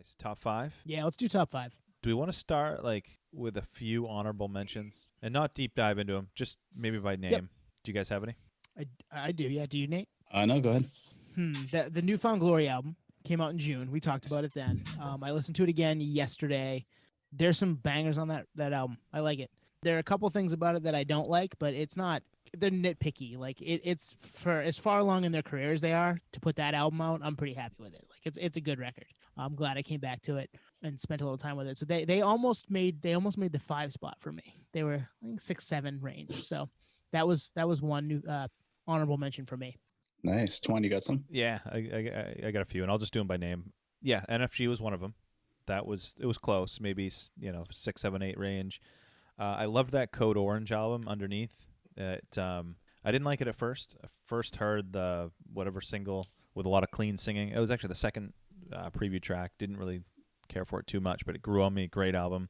Nice. Top 5? Yeah, let's do top 5. Do we want to start like with a few honorable mentions and not deep dive into them, just maybe by name? Yep. Do you guys have any? I do. Yeah, do you, Nate? No, go ahead. The Newfound Glory album came out in June. We talked about it then. I listened to it again yesterday. There's some bangers on that album. I like it. There are a couple things about it that I don't like, but it's not. They're nitpicky. Like it's for as far along in their career as they are to put that album out. I'm pretty happy with it. Like it's a good record. I'm glad I came back to it and spent a little time with it. So they almost made the 5 spot for me. They were I think 6-7 range. So that was one new honorable mention for me. Nice. Twan, you got some? Yeah, I got a few, and I'll just do them by name. Yeah, NFG was one of them. It was close, maybe 6, 7, 8 range. I loved that Code Orange album Underneath. I didn't like it at first. I first heard the whatever single with a lot of clean singing. It was actually the second preview track. Didn't really care for it too much, but it grew on me. Great album.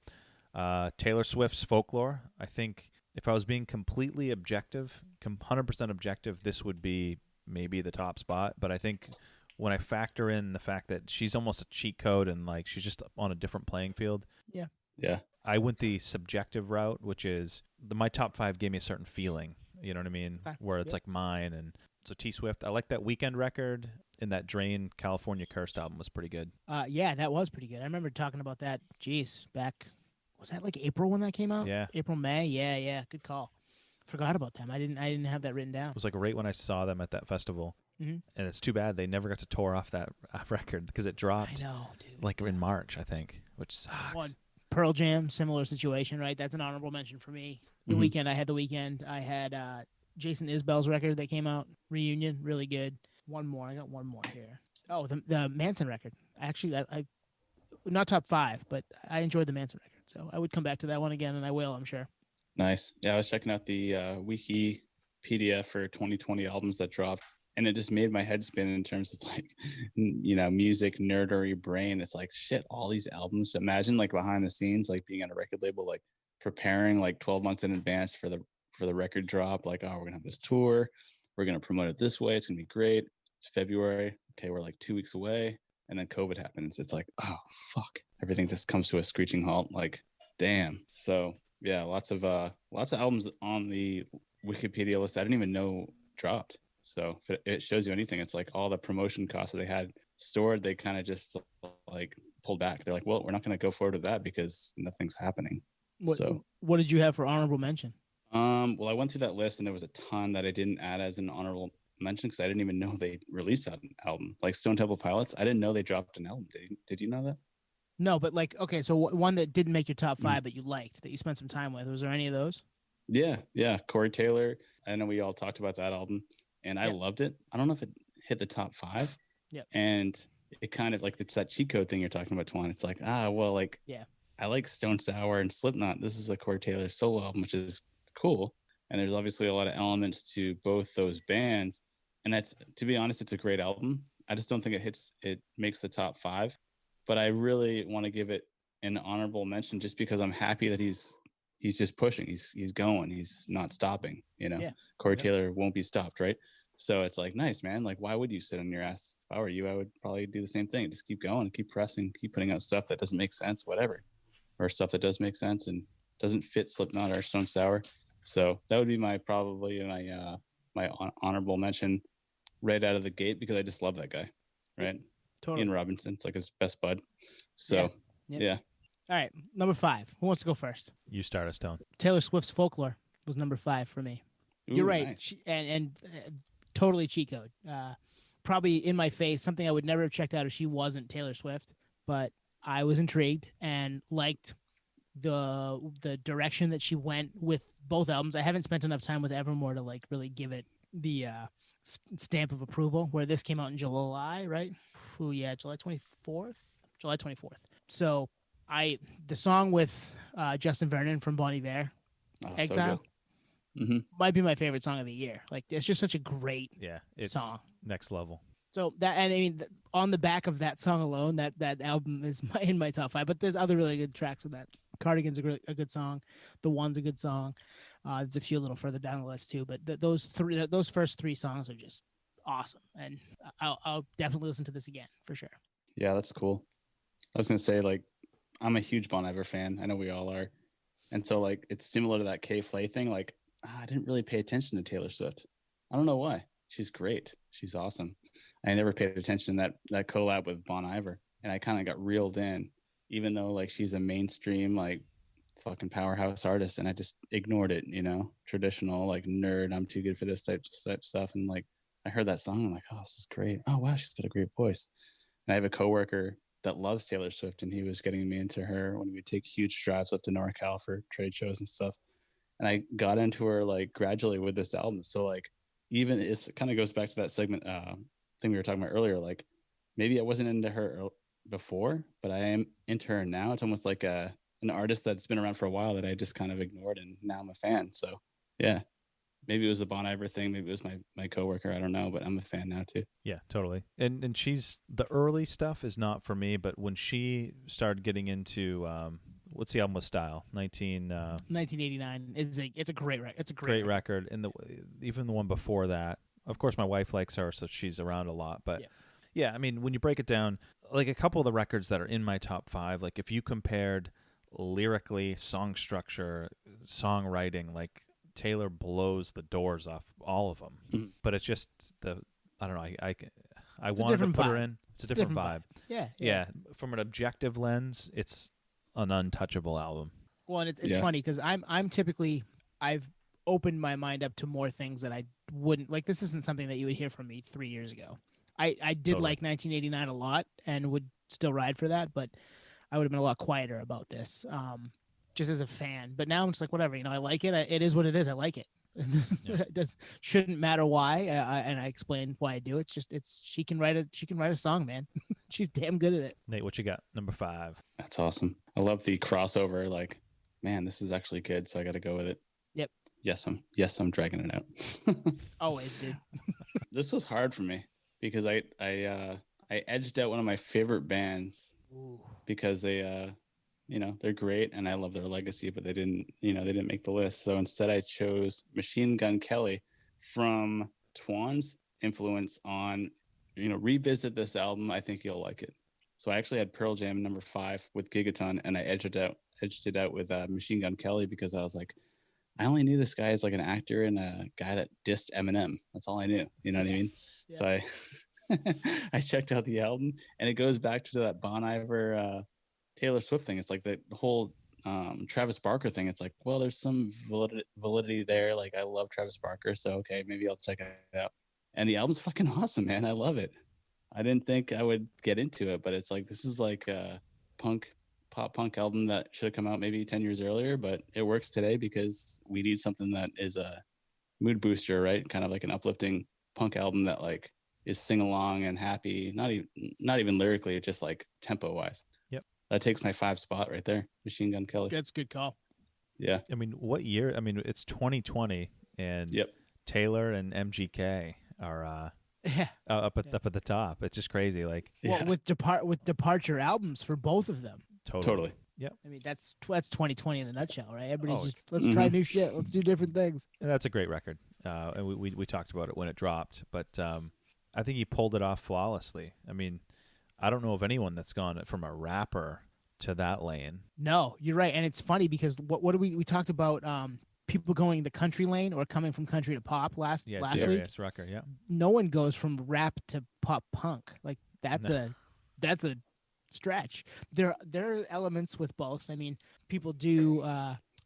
Taylor Swift's Folklore. I think if I was being completely objective, 100% objective, this would be maybe the top spot. But I think when I factor in the fact that she's almost a cheat code and like she's just on a different playing field. Yeah. I went the subjective route, which is my top 5 gave me a certain feeling. You know what I mean? Where it's like mine. And so T Swift, I like that Weekend record, and that Drain California Cursed album was pretty good. Yeah, that was pretty good. I remember talking about that. Jeez, back was that like April when that came out? Yeah. April, May. Yeah. Good call. Forgot about them. I didn't have that written down. It was like right when I saw them at that festival. Mm-hmm. And it's too bad they never got to tour off that record because it dropped. I know, dude. Like in March, I think, which sucks. Pearl Jam, similar situation, right? That's an honorable mention for me. The Weekend, I had The Weekend. I had Jason Isbell's record that came out, Reunion, really good. One more. I got one more here. Oh, the Manson record. Actually, I not top 5, but I enjoyed the Manson record. So I would come back to that one again, and I will, I'm sure. Nice. Yeah, I was checking out the Wikipedia for 2020 albums that dropped, and it just made my head spin in terms of like, music nerdery brain. It's like, shit, all these albums. Imagine like behind the scenes, like being on a record label, like preparing like 12 months in advance for the record drop. Like, oh, we're gonna have this tour. We're gonna promote it this way. It's gonna be great. It's February. Okay, we're like 2 weeks away, and then COVID happens. It's like, oh fuck, everything just comes to a screeching halt. Like, damn. So yeah, lots of albums on the Wikipedia list I didn't even know dropped. So if it shows you anything, it's like all the promotion costs that they had stored, they kind of just like pulled back. They're like, well, we're not going to go forward with that because nothing's happening. What did you have for honorable mention? Well, I went through that list and there was a ton that I didn't add as an honorable mention because I didn't even know they released that album. Like Stone Temple Pilots, I didn't know they dropped an album. Did you know that? No, but like, okay, so one that didn't make your top 5 that you liked, that you spent some time with, was there any of those? Yeah. Corey Taylor. I know we all talked about that album. And I loved it. I don't know if it hit the top 5. Yeah. And it kind of like, it's that cheat code thing you're talking about, Twan. It's like, I like Stone Sour and Slipknot. This is a Corey Taylor solo album, which is cool. And there's obviously a lot of elements to both those bands. And that's, to be honest, it's a great album. I just don't think it makes the top 5. But I really want to give it an honorable mention just because I'm happy that he's just pushing. He's going. He's not stopping. Corey Taylor won't be stopped, right? So it's like, nice, man. Like, why would you sit on your ass? If I were you, I would probably do the same thing. Just keep going, keep pressing, keep putting out stuff that doesn't make sense, whatever, or stuff that does make sense and doesn't fit Slipknot or Stone Sour. So that would be my honorable mention right out of the gate because I just love that guy, right? Totally. Ian Robinson, it's like his best bud. So yeah. All right, number 5. Who wants to go first? You start us, Stone. Taylor Swift's Folklore was number 5 for me. Ooh, you're right. Nice. And totally cheat code. Probably in my face, something I would never have checked out if she wasn't Taylor Swift. But I was intrigued and liked the direction that she went with both albums. I haven't spent enough time with Evermore to like really give it the stamp of approval. Where this came out in July, right? Oh yeah, July 24th. So the song with Justin Vernon from Bon Iver, Exile. So might be my favorite song of the year. Like, it's just such a great song. Next level. So that, and I mean, on the back of that song alone, that album is in my top 5. But there's other really good tracks with that. Cardigan's a good song. The One's a good song. There's a few a little further down the list too. But those first 3 songs are just awesome, and I'll definitely listen to this again for sure. Yeah, that's cool. I was gonna say, like, I'm a huge Bon Iver fan. I know we all are. And so, like, it's similar to that Kay Flay thing. Like, I didn't really pay attention to Taylor Swift. I don't know why. She's great. She's awesome. I never paid attention to that collab with Bon Iver, and I kind of got reeled in, even though like she's a mainstream like fucking powerhouse artist, and I just ignored it. Traditional like nerd. I'm too good for this type stuff. And like, I heard that song. I'm like, oh, this is great. Oh wow, she's got a great voice. And I have a coworker that loves Taylor Swift, and he was getting me into her when we would take huge drives up to NorCal for trade shows and stuff. And I got into her like gradually with this album. So like, even it kind of goes back to that segment thing we were talking about earlier. Like, maybe I wasn't into her before, but I am into her now. It's almost like an artist that's been around for a while that I just kind of ignored, and now I'm a fan. So yeah, maybe it was the Bon Iver thing. Maybe it was my coworker. I don't know, but I'm a fan now too. Yeah, totally. And she's, the early stuff is not for me, but when she started getting into what's the album with Style? 1989. It's a great record. It's a great record. And even the one before that. Of course, my wife likes her, so she's around a lot. But yeah, I mean, when you break it down, like a couple of the records that are in my top 5, like if you compared lyrically, song structure, songwriting, like Taylor blows the doors off all of them. Mm-hmm. But it's just I don't know. I wanted to put her in. It's a different vibe. Yeah. From an objective lens, it's an untouchable album. Well, and it's funny because I'm typically, I've opened my mind up to more things that I wouldn't like. This isn't something that you would hear from me 3 years ago. I did like 1989 a lot and would still ride for that, but I would have been a lot quieter about this, just as a fan. But now I'm just like, whatever, I like it. It is what it is. I like it. It shouldn't matter why, and I explain why I do. It's just she can write a song, man. She's damn good at it. Nate, what you got? Number 5. That's awesome. I love the crossover. Like, man, this is actually good, so I got to go with it. Yep. Yes, I'm dragging it out. Always, dude. This was hard for me because I edged out one of my favorite bands. Ooh. Because they they're great and I love their legacy, but they didn't make the list. So instead I chose Machine Gun Kelly from Twan's influence on, revisit this album. I think you'll like it. So I actually had Pearl Jam number 5 with Gigaton, and I edged it out with Machine Gun Kelly because I was like, I only knew this guy as like an actor and a guy that dissed Eminem. That's all I knew. You know what I mean? Yeah. So I checked out the album, and it goes back to that Bon Iver Taylor Swift thing. It's like the whole Travis Barker thing. It's like, well, there's some validity there. Like, I love Travis Barker, so okay, maybe I'll check it out. And the album's fucking awesome, man. I love it. I didn't think I would get into it, but it's like, this is like a pop punk album that should have come out maybe 10 years earlier, but it works today because we need something that is a mood booster, right? Kind of like an uplifting punk album that like is sing along and happy, not even lyrically, just like tempo wise. Yep. That takes my 5 spot right there. Machine Gun Kelly. That's a good call. Yeah. I mean, what year? I mean, it's 2020 and Taylor and MGK are up at the top. It's just crazy. Like, with departure albums for both of them. Totally. Yep. I mean, that's 2020 in a nutshell, right? Everybody let's try new shit. Let's do different things. And that's a great record. And we talked about it when it dropped, but I think he pulled it off flawlessly. I mean, I don't know of anyone that's gone from a rapper to that lane. No, you're right. And it's funny because what do we talked about people going the country lane or coming from country to pop last week. Darius Rucker, yeah. No one goes from rap to pop punk. Like that's a stretch. There are elements with both. I mean, people do.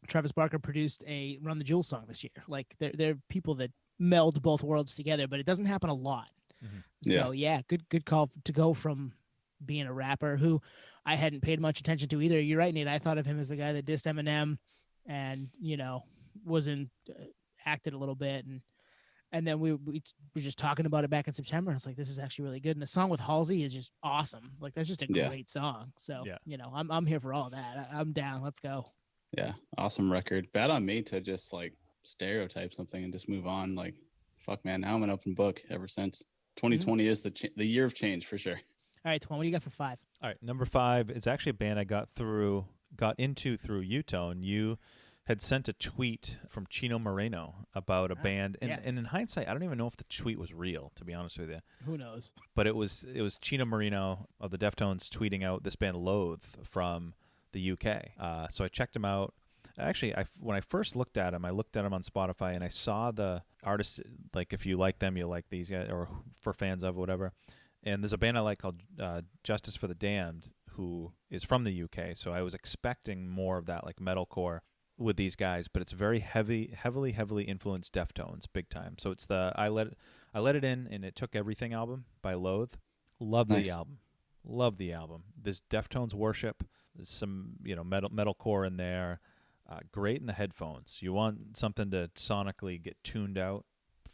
Travis Barker produced a Run the Jewels song this year. Like there are people that meld both worlds together, but it doesn't happen a lot. Mm-hmm. So yeah, good call to go from being a rapper who I hadn't paid much attention to either. You're right, Nate. I thought of him as the guy that dissed Eminem and was in acted a little bit and then we were just talking about it back in September. And it's like, this is actually really good. And the song with Halsey is just awesome. Like that's just a great song. So, I'm here for all that. I'm down. Let's go. Yeah. Awesome record. Bad on me to just like stereotype something and just move on. Like, fuck, man, now I'm an open book ever since. 2020 is the year of change for sure. All right, Twan, what do you got for 5? All right, number 5 is actually a band I got into through U-Tone. You had sent a tweet from Chino Moreno about a band, and, yes. and in hindsight, I don't even know if the tweet was real, to be honest with you. Who knows? But it was Chino Moreno of the Deftones tweeting out this band Loathe from the UK. So I checked him out. Actually, when I first looked at him, I looked at him on Spotify, and I saw the artist, like, if you like them, you like these guys, or for fans of whatever. And there's a band I like called Justice for the Damned, who is from the UK. So I was expecting more of that, like metalcore with these guys, but it's very heavily influenced Deftones, big time. So it's the I Let It In and It Took Everything album by Loathe. Love the album. Love the album. There's Deftones worship. There's some metalcore in there. Great in the headphones. You want something to sonically get tuned out,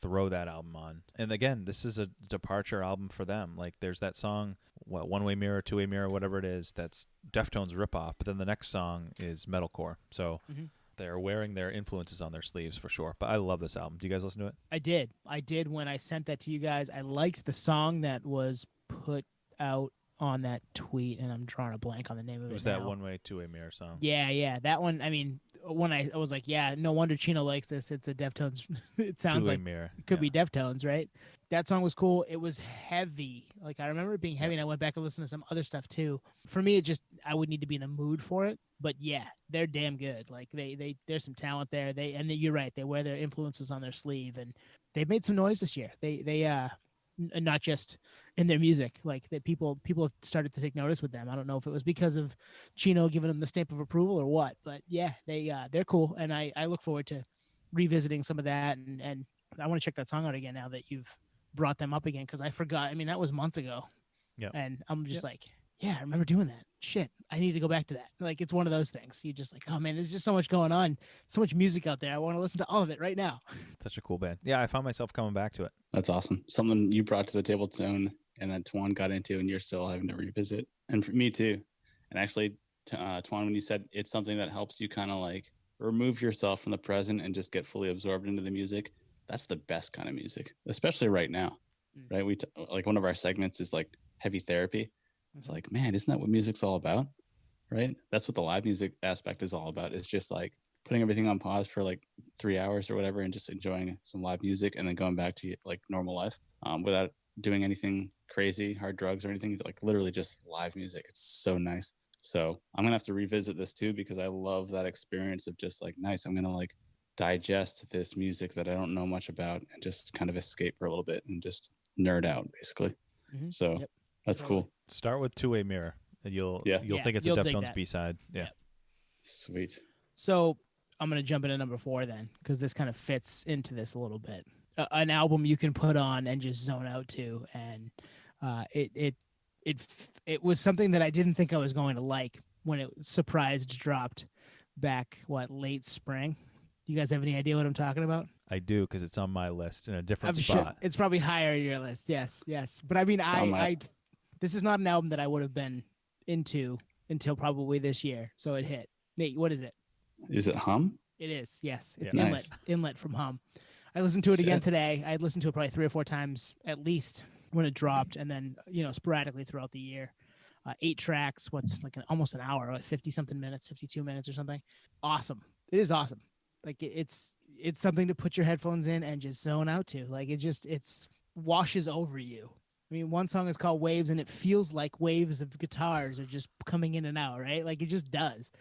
throw that album on. And again, this is a departure album for them. Like, there's that song, One Way Mirror, Two Way Mirror, whatever it is, that's Deftones ripoff. But then the next song is metalcore. So they're wearing their influences on their sleeves for sure. But I love this album. Do you guys listen to it? I did when I sent that to you guys. I liked the song that was put out on that tweet, and I'm drawing a blank on the name of it. It was now. that One Way, Two Way Mirror song. Yeah, that one. I mean, when I was like, yeah, no wonder Chino likes this. It's a Deftones. It sounds Two-Way like Mirror. it could be Deftones, right? That song was cool. It was heavy. Like, I remember it being heavy, and I went back and listened to some other stuff too. For me, I would need to be in the mood for it. But yeah, they're damn good. Like, there's some talent there. You're right. They wear their influences on their sleeve, and they've made some noise this year. They not just in their music, like that people have started to take notice with them. I don't know if it was because of Chino giving them the stamp of approval or what, but yeah, they're cool, and I look forward to revisiting some of that, and I want to check that song out again now that you've brought them up again, because I forgot. I mean, that was months ago. Yeah, and I'm just like, yeah, I remember doing that. Shit, I need to go back to that. Like, it's one of those things. You just like, oh man, there's just so much going on, so much music out there. I want to listen to all of it right now. Such a cool band. Yeah, I found myself coming back to it. That's awesome. Something you brought to the table, Tone, and that Twan got into, and you're still having to revisit. And for me too. And actually, Twan, when you said it's something that helps you kind of like remove yourself from the present and just get fully absorbed into the music, that's the best kind of music, especially right now. Right? Like one of our segments is like heavy therapy. It's like, man, isn't that what music's all about? Right? That's what the live music aspect is all about. It's just like putting everything on pause for like 3 hours or whatever and just enjoying some live music and then going back to like normal life without doing anything crazy, hard drugs or anything. Like literally just live music. It's so nice. So I'm going to have to revisit this too, because I love that experience of just like, nice, I'm going to like digest this music that I don't know much about and just kind of escape for a little bit and just nerd out basically. So that's cool. Start with Two Way Mirror, and you'll think it's a Deftones B-side. Yeah. Sweet. So I'm going to jump into number 4 then, because this kind of fits into this a little bit. An album you can put on and just zone out to, and it was something that I didn't think I was going to like when it surprised dropped back late spring. You guys have any idea what I'm talking about? I do, because it's on my list in a different I'm spot. sure it's probably higher on your list. Yes. But I mean, this is not an album that I would have been into until probably this year. So it hit. Nate, what is it? Is it Hum? It is. Yes. It's nice. Inlet from Hum. I listened to it again today. I listened to it probably 3 or 4 times at least when it dropped, and then sporadically throughout the year. 8 tracks. What's like almost an hour, like 50-something minutes, 52 minutes or something. Awesome. It is awesome. Like it's something to put your headphones in and just zone out to. Like it's washes over you. I mean, one song is called Waves, and it feels like waves of guitars are just coming in and out, right? Like it just does.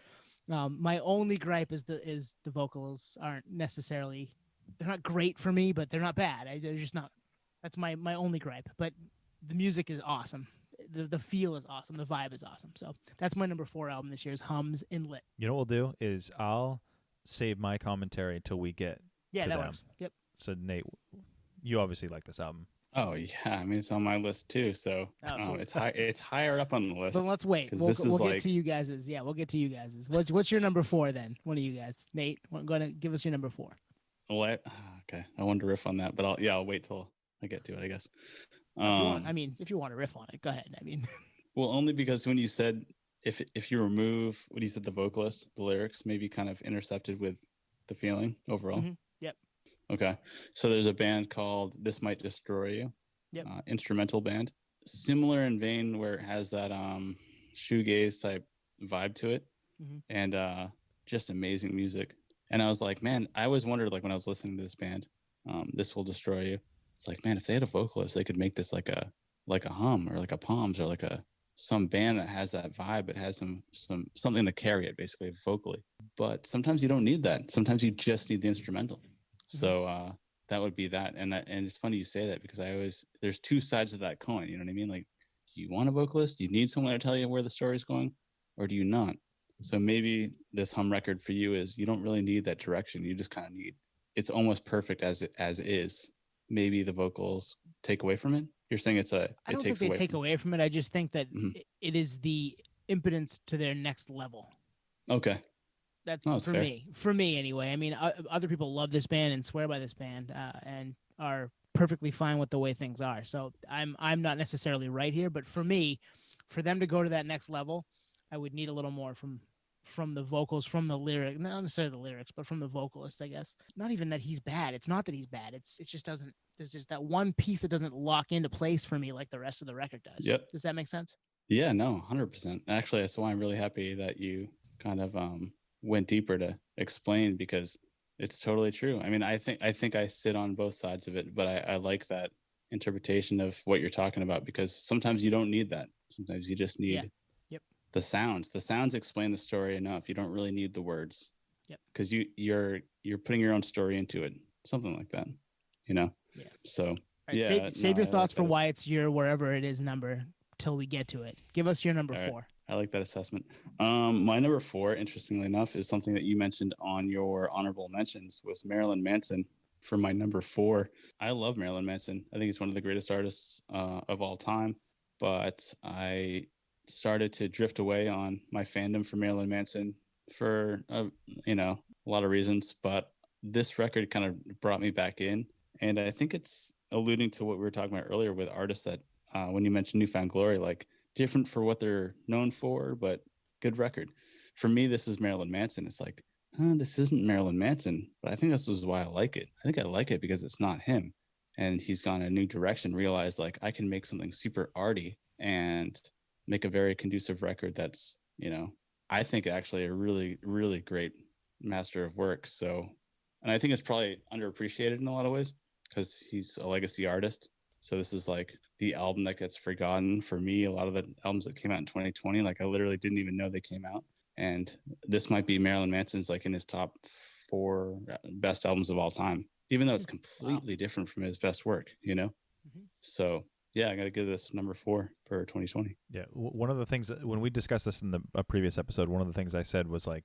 My only gripe is the vocals aren't necessarily, they're not great for me, but they're not bad. They're just not. That's my only gripe. But the music is awesome. The feel is awesome. The vibe is awesome. So that's my number 4 album this year is Hum's Inlet. You know what we'll do is I'll save my commentary till we get to that them. works. Yep. So Nate, you obviously like this album. Oh yeah, I mean it's on my list too. So it's higher up on the list. But let's wait. We'll get to you guys's. Yeah, we'll get to you guys's. What's your number 4 then? One of you guys, Nate. Go to give us your number 4. What? Okay, I wanted to riff on that, but I'll wait till I get to it, I guess. If you want to riff on it, go ahead. I mean, well, only because when you said if you remove what you said, the vocalist, the lyrics maybe kind of intercepted with the feeling overall. Mm-hmm. Yep. Okay, so there's a band called This Might Destroy You. Yep. Instrumental band, similar in vein where it has that shoegaze type vibe to it, and just amazing music. And I was like, man, I always wondered, like when I was listening to this band, This Will Destroy You. It's like, man, if they had a vocalist, they could make this like a Hum or like a Palms or like some band that has that vibe. It has something to carry it basically vocally. But sometimes you don't need that. Sometimes you just need the instrumental. Mm-hmm. So that would be that. And it's funny you say that because there's two sides of that coin. You know what I mean? Like, do you want a vocalist? Do you need someone to tell you where the story's going, or do you not? So maybe this Hum record for you is you don't really need that direction. You just kind of need, it's almost perfect as is. Maybe the vocals take away from it. You're saying I don't think they take away from it. I just think that it is the impotence to their next level. Okay. That's for fair. For me anyway. I mean, other people love this band and swear by this band and are perfectly fine with the way things are. So I'm not necessarily right here, but for me, for them to go to that next level, I would need a little more from the vocals, from the lyric, not necessarily the lyrics, but from the vocalist, I guess. Not even that he's bad. It's not that he's bad. It just doesn't. There's just that one piece that doesn't lock into place for me like the rest of the record does. Yep. Does that make sense? Yeah, no, 100%. Actually, that's why I'm really happy that you kind of went deeper to explain, because it's totally true. I mean, I think I sit on both sides of it, but I like that interpretation of what you're talking about, because sometimes you don't need that. Sometimes you just need the sounds. The sounds explain the story enough. You don't really need the words. Yep. Because you're putting your own story into it. Something like that. You know? Yeah. So right, save your thoughts for why it's your wherever it is number till we get to it. Give us your number 4. I like that assessment. My number 4, interestingly enough, is something that you mentioned on your honorable mentions, was Marilyn Manson for my number 4. I love Marilyn Manson. I think he's one of the greatest artists of all time. But I started to drift away on my fandom for Marilyn Manson for a lot of reasons. But this record kind of brought me back in, and I think it's alluding to what we were talking about earlier with artists that when you mentioned New Found Glory, like different for what they're known for, but good record. For me, this is Marilyn Manson. It's like, this isn't Marilyn Manson, but I think this is why I like it. I think I like it because it's not him, and he's gone a new direction, realized like I can make something super arty and make a very conducive record that's, I think actually a really, really great master of work. So, and I think it's probably underappreciated in a lot of ways because he's a legacy artist. So this is like the album that gets forgotten for me. A lot of the albums that came out in 2020, like I literally didn't even know they came out. And this might be Marilyn Manson's like in his top 4 best albums of all time, even though it's completely different from his best work, So yeah, I got to give this number 4 for 2020. Yeah. One of the things that, when we discussed this in a previous episode, one of the things I said was like,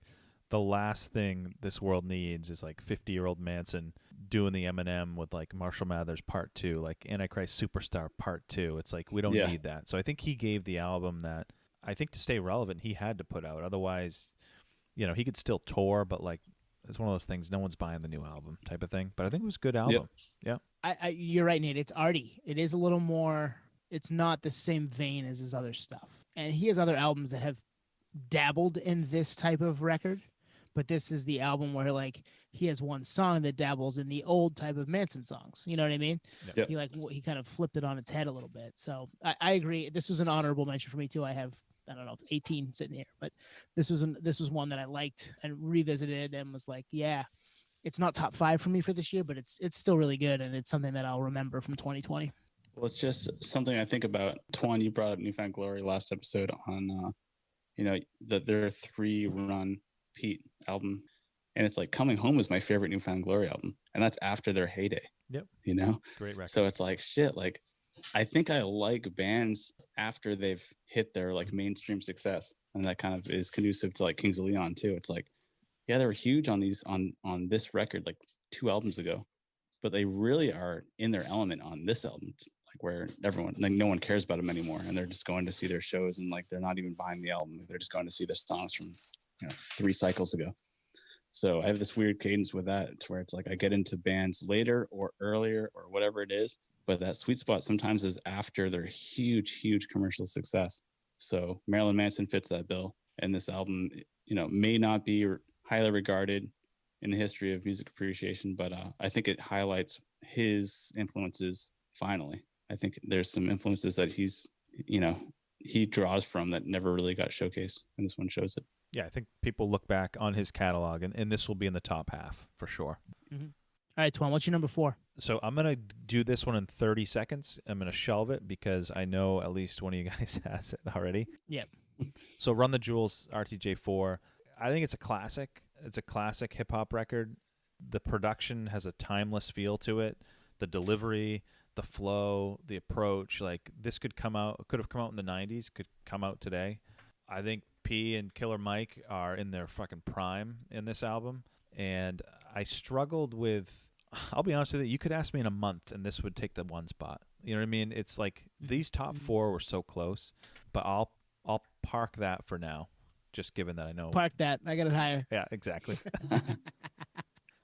the last thing this world needs is like 50-year-old Manson doing the Eminem with like Marshall Mathers Part 2, like Antichrist Superstar Part 2. It's like, we don't need that. So I think he gave the album that, I think to stay relevant, he had to put out. Otherwise, he could still tour, but like, it's one of those things, no one's buying the new album type of thing. But I think it was a good album. Yep. Yeah. You're right, Nate. It's arty. It is a little more, it's not the same vein as his other stuff. And he has other albums that have dabbled in this type of record. But this is the album where like he has one song that dabbles in the old type of Manson songs. You know what I mean? Yep. He kind of flipped it on its head a little bit. So I agree. This was an honorable mention for me too. I have, I don't know, 18 sitting here, but this was one that I liked and revisited and was like, yeah, it's not top 5 for me for this year, but it's still really good, and it's something that I'll remember from 2020. Well, it's just something I think about. Twan, you brought up New Found Glory last episode on, that their 3-run Pete album, and it's like Coming Home is my favorite New Found Glory album, and that's after their heyday. Yep. Great record. So it's like shit. Like, I think I like bands after they've hit their like mainstream success, and that kind of is conducive to like Kings of Leon too. It's like, yeah, they were huge on these on this record like 2 albums ago, but they really are in their element on this album. It's like where everyone, like no one cares about them anymore, and they're just going to see their shows, and like they're not even buying the album. They're just going to see the songs from 3 cycles ago. So I have this weird cadence with that, to where it's like I get into bands later or earlier or whatever it is, but that sweet spot sometimes is after their huge commercial success. So Marilyn Manson fits that bill, and this album, may not be highly regarded in the history of music appreciation, but I think it highlights his influences. Finally, I think there's some influences that he draws from that never really got showcased, and this one shows it. Yeah, I think people look back on his catalog, and this will be in the top half for sure. Mm-hmm. All right, Twan, what's your number 4? So I'm going to do this one in 30 seconds. I'm going to shelve it because I know at least one of you guys has it already. Yep. So Run the Jewels RTJ4. I think it's a classic. It's a classic hip-hop record. The production has a timeless feel to it. The delivery, the flow, the approach. Like, this could have come out in the 90s, could come out today. I think P and Killer Mike are in their fucking prime in this album. And I struggled with, I'll be honest with you could ask me in a month and this would take the one spot. You know what I mean? It's like these top 4 were so close, but I'll park that for now, just given that I know. Park that. I got it higher. Yeah, exactly.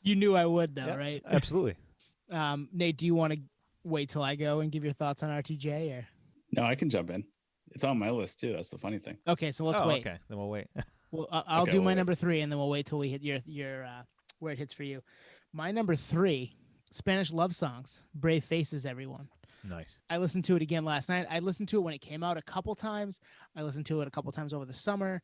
You knew I would, though, Yeah, right? Absolutely. Nate, do you want to wait till I go and give your thoughts on RTJ? Or No, I can jump in. It's on my list too. That's the funny thing. okay, so let's wait. Okay, then we'll wait. Well, I'll Okay, do we'll my wait. number 3, and then we'll wait till we hit your where it hits for you. My number 3, Spanish love songs, Brave Faces, everyone. Nice. I listened to it again last night. I listened to it when it came out a couple times. I listened to it a couple times over the summer.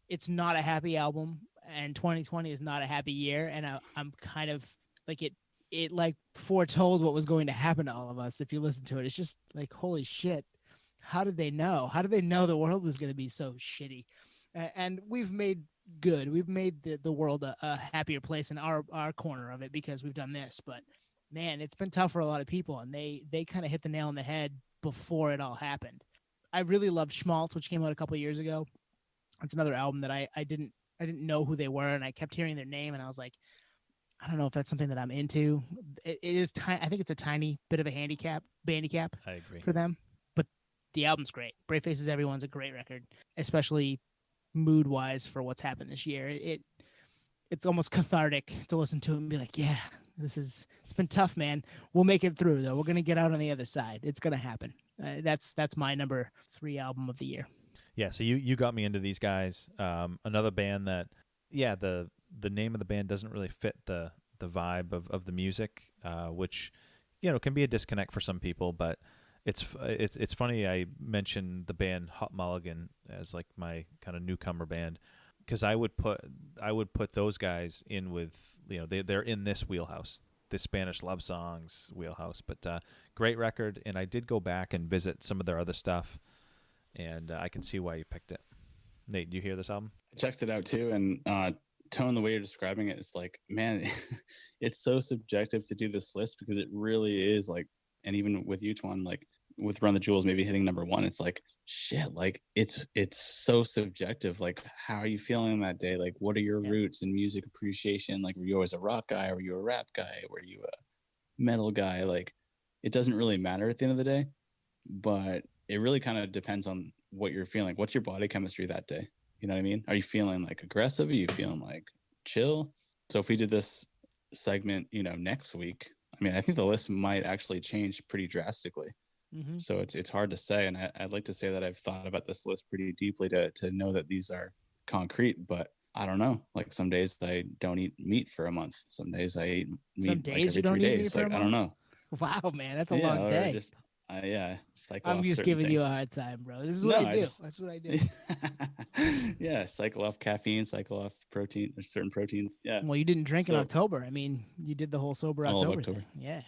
It's not a happy album, and 2020 is not a happy year. And I'm kind of like it like foretold what was going to happen to all of us if you listen to it. It's just like, holy shit. How did they know? How did they know the world was going to be so shitty? And we've made good. We've made the world a happier place in our corner of it because we've done this. But man, it's been tough for a lot of people, and they kind of hit the nail on the head before it all happened. I really loved Schmaltz, which came out a couple of years ago. It's another album that I didn't know who they were, and I kept hearing their name, and I was like, I don't know if that's something that I'm into. It is I think it's a tiny bit of a handicap I agree. for them, but the album's great. Brave Faces Everyone's a great record, especially mood wise for what's happened this year. It's almost cathartic to listen to it and be like, yeah, it's been tough, man. We'll make it through though. We're going to get out on the other side. It's going to happen. That's my number 3 album of the year. Yeah. So you got me into these guys. Another band that, yeah, the name of the band doesn't really fit the vibe of the music, which, can be a disconnect for some people, but it's funny I mentioned the band Hot Mulligan as like my kind of newcomer band, because I would put those guys in with, they're in this wheelhouse, this Spanish love songs wheelhouse. But great record, and I did go back and visit some of their other stuff, and I can see why you picked it. Nate, do you hear this album? I checked it out too, and Tone, the way you're describing it, it's like, man, it's so subjective to do this list because it really is like, and even with each one, like with Run the Jewels maybe hitting number 1, it's like, shit, like it's so subjective. Like, how are you feeling that day? Like, what are your roots in music appreciation? Like, were you always a rock guy? Were you a rap guy? Were you a metal guy? Like, it doesn't really matter at the end of the day, but it really kind of depends on what you're feeling. What's your body chemistry that day? You know what I mean? Are you feeling like aggressive? Are you feeling like chill? So if we did this segment, next week, I mean, I think the list might actually change pretty drastically. Mm-hmm. So it's hard to say. And I'd like to say that I've thought about this list pretty deeply to know that these are concrete, but I don't know. Like, some days I don't eat meat for a month. Some days I eat meat Some days like every you don't 3 eat meat days. for a Like, I month? don't know. Wow, man, that's a long or day. Just, cycle I'm off just certain giving you things. a hard time, bro. This is what I do. That's what I do. Yeah, cycle off caffeine, cycle off protein or certain proteins. Yeah. Well, you didn't drink in October. I mean, you did the whole sober All of October October. thing.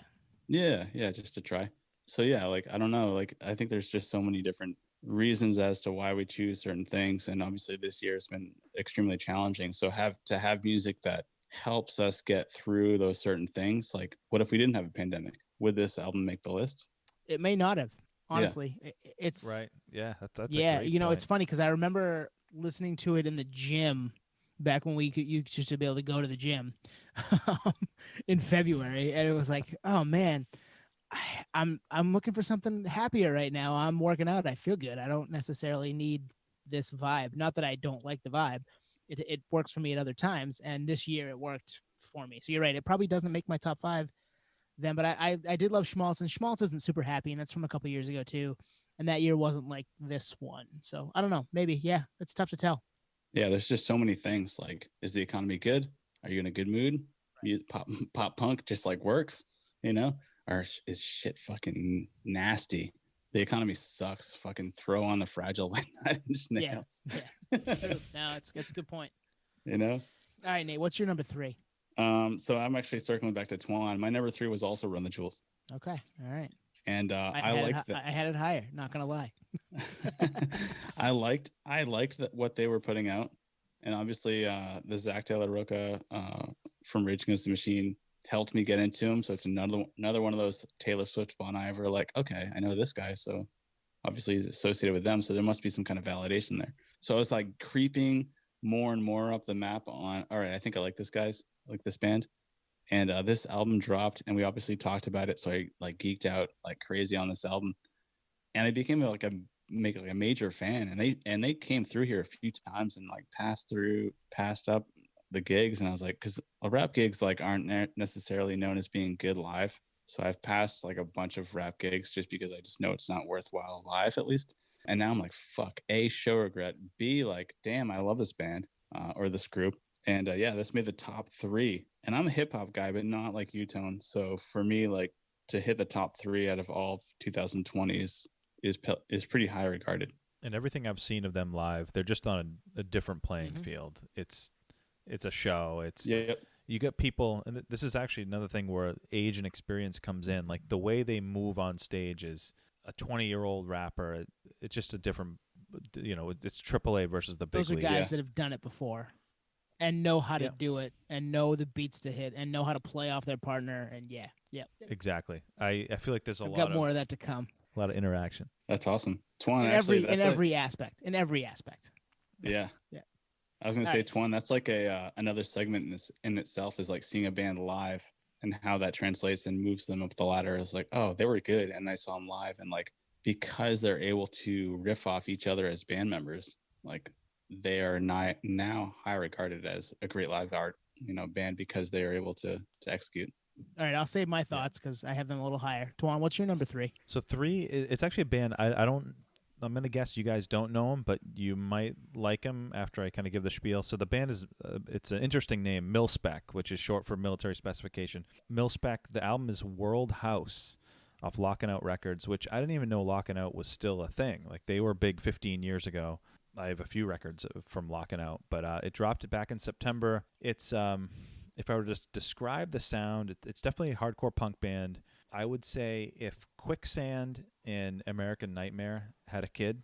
Yeah, just to try. So yeah, like, I don't know. Like, I think there's just so many different reasons as to why we choose certain things, and obviously this year has been extremely challenging. So have music that helps us get through those certain things. Like, what if we didn't have a pandemic? Would this album make the list? It may not have. Honestly, it's right. Yeah, that's yeah. a great point. It's funny because I remember listening to it in the gym back when you used to be able to go to the gym in February, and it was like, oh man, I'm looking for something happier right now. I'm working out. I feel good. I don't necessarily need this vibe. Not that I don't like the vibe. It works for me at other times, and this year it worked for me. So you're right. It probably doesn't make my top 5 then, but I did love Schmaltz, and Schmaltz isn't super happy, and that's from a couple years ago too. And that year wasn't like this one. So I don't know. Maybe, yeah, it's tough to tell. Yeah, there's just so many things. Like, is the economy good? Are you in a good mood? Pop punk just like works, or is shit fucking nasty? The economy sucks. Fucking throw on the Fragile by Nine Inch Nails. Yeah. True. No, it's a good point. You know. All right, Nate, what's your number 3? So I'm actually circling back to Twan. My number 3 was also Run the Jewels. Okay. All right. And I liked that. I had it higher. Not gonna lie. I liked what they were putting out, and obviously the Zach De La Rocha from Rage Against the Machine helped me get into him. So it's another one of those Taylor Swift, Bon Iver, like, okay, I know this guy, so obviously he's associated with them, so there must be some kind of validation there. So I was like creeping more and more up the map on, all right, I think I like this band. And this album dropped, and we obviously talked about it, so I like geeked out like crazy on this album, and I became like a major fan. And they came through here a few times and like passed up the gigs, and I was like, because rap gigs like aren't necessarily known as being good live, so I've passed like a bunch of rap gigs just because I just know it's not worthwhile live, at least. And now I'm like, fuck, A, show regret, B, like, damn, I love this band or this group. And yeah, this made the top 3. And I'm a hip hop guy, but not like you, Tone. So for me, like, to hit the top 3 out of all 2020s is pretty high regarded. And everything I've seen of them live, they're just on a different playing field. It's a show. You get people, and this is actually another thing where age and experience comes in. Like the way they move on stage is a 20-year-old rapper. It's just a different, it's AAA versus the big league. Those are guys that have done it before and know how to do it and know the beats to hit and know how to play off their partner. And exactly. I feel like there's I've got more of that to come. A lot of interaction. That's awesome. Twan, in every aspect. Yeah. I was gonna say, Twan, that's like another segment in itself, is like seeing a band live and how that translates and moves them up the ladder. Is like, oh, they were good, and I saw them live, and like because they're able to riff off each other as band members, like they are now high regarded as a great live art band because they are able to execute. All right, I'll save my thoughts because I have them a little higher. Twan, what's your number 3? So 3, it's actually a band I'm going to guess you guys don't know them, but you might like them after I kind of give the spiel. So the band is, it's an interesting name, Mil-Spec, which is short for military specification. Mil-Spec, the album is World House off Lockin' Out Records, which I didn't even know Lockin' Out was still a thing. Like they were big 15 years ago. I have a few records from Lockin' Out, but it dropped it back in September. It's, if I were to just describe the sound, it's definitely a hardcore punk band. I would say if Quicksand and American Nightmare had a kid,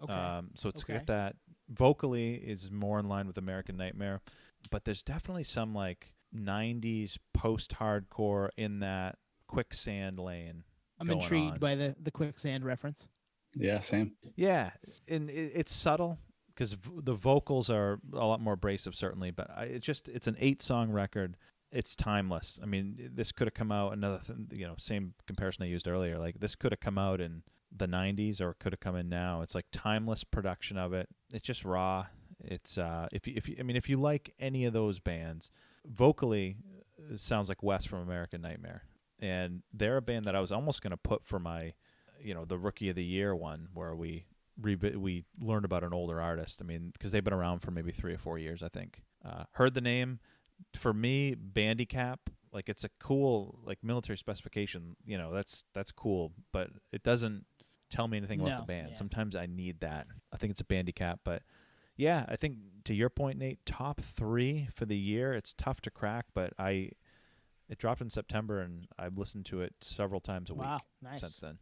so it's got that. Vocally is more in line with American Nightmare, but there's definitely some like 90s post-hardcore in that Quicksand lane. I'm intrigued by the Quicksand reference. Yeah, same. Yeah, and it's subtle because the vocals are a lot more abrasive, certainly, but it's an 8-song record. It's timeless. I mean, this could have come out same comparison I used earlier. Like this could have come out in the 90s or it could have come in now. It's like timeless production of it. It's just raw. It's if you like any of those bands, vocally it sounds like Wes from American Nightmare. And they're a band that I was almost going to put for my the Rookie of the Year one where we learned about an older artist. I mean, because they've been around for maybe 3 or 4 years, I think. Heard the name. For me, Bandicap, like it's a cool like military specification. That's cool, but it doesn't tell me anything about the band. Yeah. Sometimes I need that. I think it's a Bandicap, but yeah, I think to your point, Nate, top 3 for the year. It's tough to crack, but it dropped in September, and I've listened to it several times a week since then.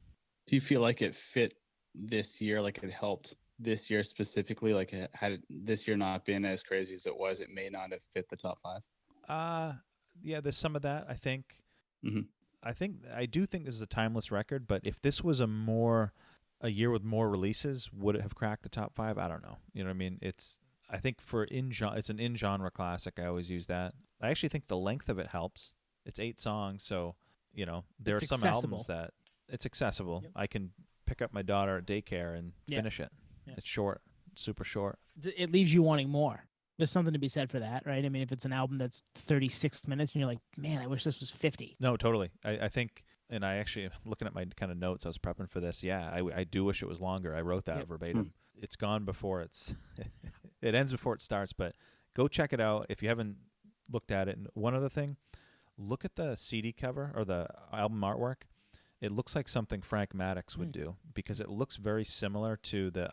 Do you feel like it fit this year? Like it helped this year specifically? Like had this year not been as crazy as it was, it may not have fit the top 5? Yeah, there's some of that, I think. Mm-hmm. I do think this is a timeless record, but if this was a year with more releases, would it have cracked the top 5? I don't know. You know what I mean? I think it's an in-genre classic. I always use that. I actually think the length of it helps. It's 8 songs, so there are some albums that it's accessible. Yep. I can pick up my daughter at daycare and finish it. Yep. It's short, super short. It leaves you wanting more. There's something to be said for that, right? I mean, if it's an album that's 36 minutes and you're like, man, I wish this was 50. No, totally. I think, and I actually, looking at my kind of notes, I was prepping for this. Yeah, I do wish it was longer. I wrote that verbatim. It's gone before it ends before it starts, but go check it out if you haven't looked at it. And one other thing, look at the CD cover or the album artwork. It looks like something Frank Maddox would do because it looks very similar to the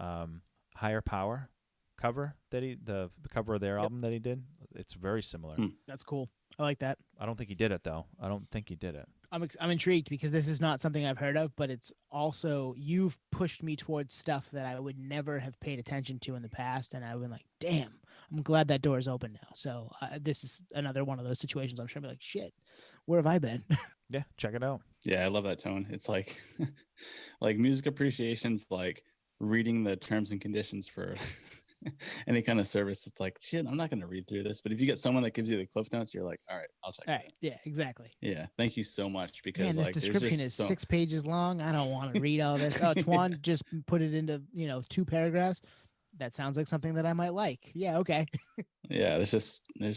Higher Power cover that the cover of their album that he did. It's very similar. That's cool. I like that. I don't think he did it though. I don't think he did it. I'm intrigued because this is not something I've heard of, but it's also you've pushed me towards stuff that I would never have paid attention to in the past, and I've been like, damn, I'm glad that door is open now. So this is another one of those situations. I'm sure I'll be like, shit, where have I been? Yeah, check it out. Yeah, I love that tone. It's like like music appreciation's like reading the terms and conditions for any kind of service. It's like, shit, I'm not going to read through this. But if you get someone that gives you the cliff notes, you're like, all right, I'll check it out. Yeah, exactly. Yeah, thank you so much. Because Man, this like, description is 6 pages long. I don't want to read all this. Oh, Twan just put it into 2 paragraphs. That sounds like something that I might like. Yeah, okay. Yeah, there's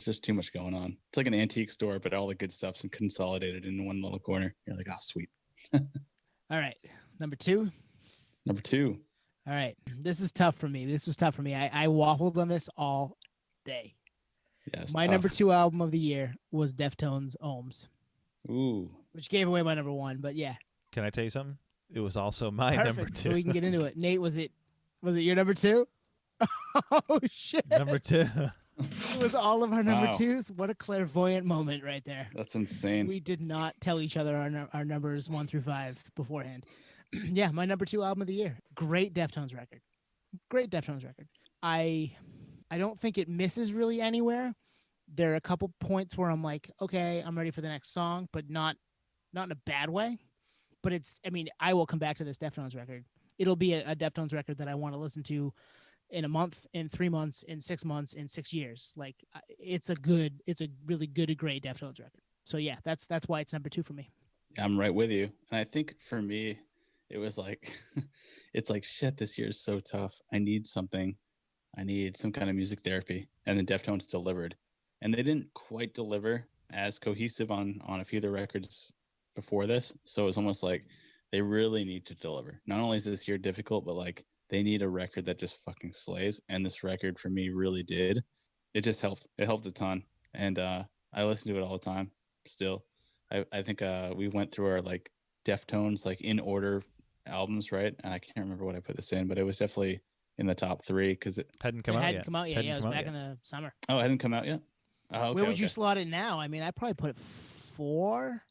just too much going on. It's like an antique store, but all the good stuff's consolidated in one little corner. You're like, oh, sweet. All right, number 2. Number 2. All right, this is tough for me. I waffled on this all day. Yeah, my tough. number 2 album of the year was Deftones' Ohms. Ooh. Which gave away my number 1, but yeah. Can I tell you something? It was also my Perfect, number 2. so we can get into it. Nate, was it your number 2? Oh shit. Number 2. It was all of our number 2s. What a clairvoyant moment right there. That's insane. We did not tell each other our numbers 1 through 5 beforehand. Yeah, my number 2 album of the year. Great Deftones record. I don't think it misses really anywhere. There are a couple points where I'm like, okay, I'm ready for the next song, but not in a bad way. But I will come back to this Deftones record. It'll be a Deftones record that I want to listen to in a month, in 3 months, in 6 months, in 6 years. Like it's a really good, great Deftones record. So yeah, that's why it's number 2 for me. I'm right with you. And I think for me, it was like, it's like, shit, this year is so tough. I need something. I need some kind of music therapy. And the Deftones delivered. And they didn't quite deliver as cohesive on a few of the records before this. So it was almost like they really need to deliver. Not only is this year difficult, but like they need a record that just fucking slays. And this record for me really did. It just helped. It helped a ton. And I listen to it all the time still. I think we went through our like Deftones like in order albums, right? And I can't remember what I put this in, but it was definitely in the top 3 because it hadn't come out yet. Yeah, it was back in the summer. Oh, it hadn't come out yet? Oh, okay, where would you slot it now? I mean, I'd probably put it 4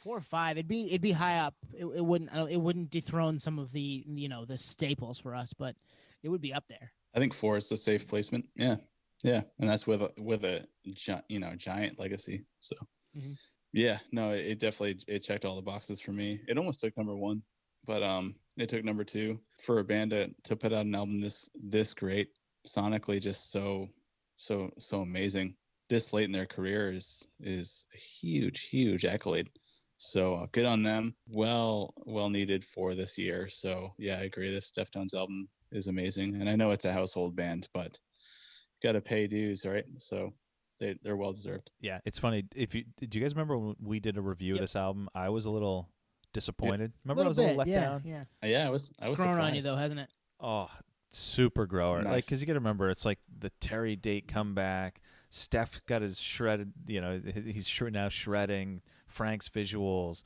or 5. It'd be high up. It wouldn't dethrone some of the the staples for us, but it would be up there. I think 4 is a safe placement. Yeah, and that's with a giant legacy. So yeah, no, it definitely checked all the boxes for me. It almost took number 1, but it took number 2 for a band to put out an album this great, sonically just so amazing. This late in their career is a huge accolade. So good on them. Well needed for this year. So yeah, I agree. This Deftones album is amazing, and I know it's a household band, but got to pay dues, right? So they're well deserved. Yeah, it's funny. Do you guys remember when we did a review of this album? I was a little disappointed. Remember, I was a little let down. Yeah, I was grown surprised. on you though, hasn't it? Oh, super grower. Nice. Like, because you got to remember, it's like the Terry Date comeback. Steph got his shredded. He's now shredding Frank's visuals,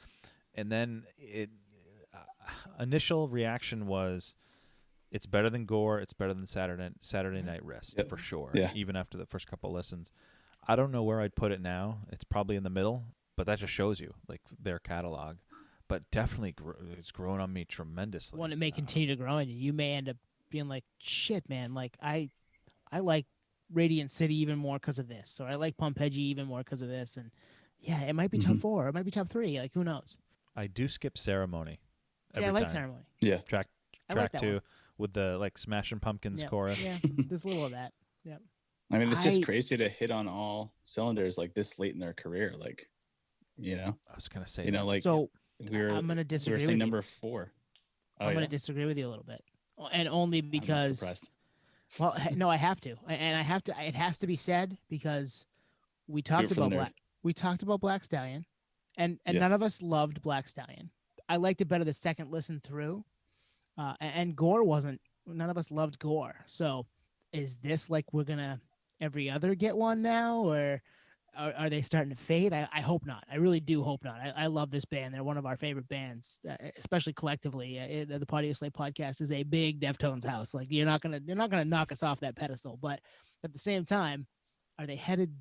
and then initial reaction was, it's better than Gore. It's better than Saturday Night Wrist for sure. Yeah. Even after the first couple listens, I don't know where I'd put it now. It's probably in the middle, but that just shows you like their catalog. But definitely, it's grown on me tremendously. Well, it may continue to grow on you. You may end up being like, shit, man. Like I like Radiant City even more because of this, or I like Pompeii even more because of this. And yeah, it might be top 4. It might be top 3. Like who knows? I do skip Ceremony. See, I like Ceremony. Yeah, track like 2 one. with the like Smashing Pumpkins chorus. Yeah, there's a little of that. Yeah. I mean, it's just crazy to hit on all cylinders like this late in their career. Like, I was gonna say, like so. I'm gonna disagree. We were saying number 4. I'm gonna disagree with you a little bit, and only because. I'm surprised. Well, no, I have to, and I have to. It has to be said because we talked about Black Stallion, and Yes. none of us loved Black Stallion. I liked it better the second listen through, and Gore wasn't. None of us loved Gore. So, is this like we're gonna every other get one now, or Are they starting to fade? I hope not. I really do hope not. I love this band. They're one of our favorite bands, especially collectively. The Podioslave podcast is a big Deftones house. Like you're not gonna knock us off that pedestal. But at the same time, are they headed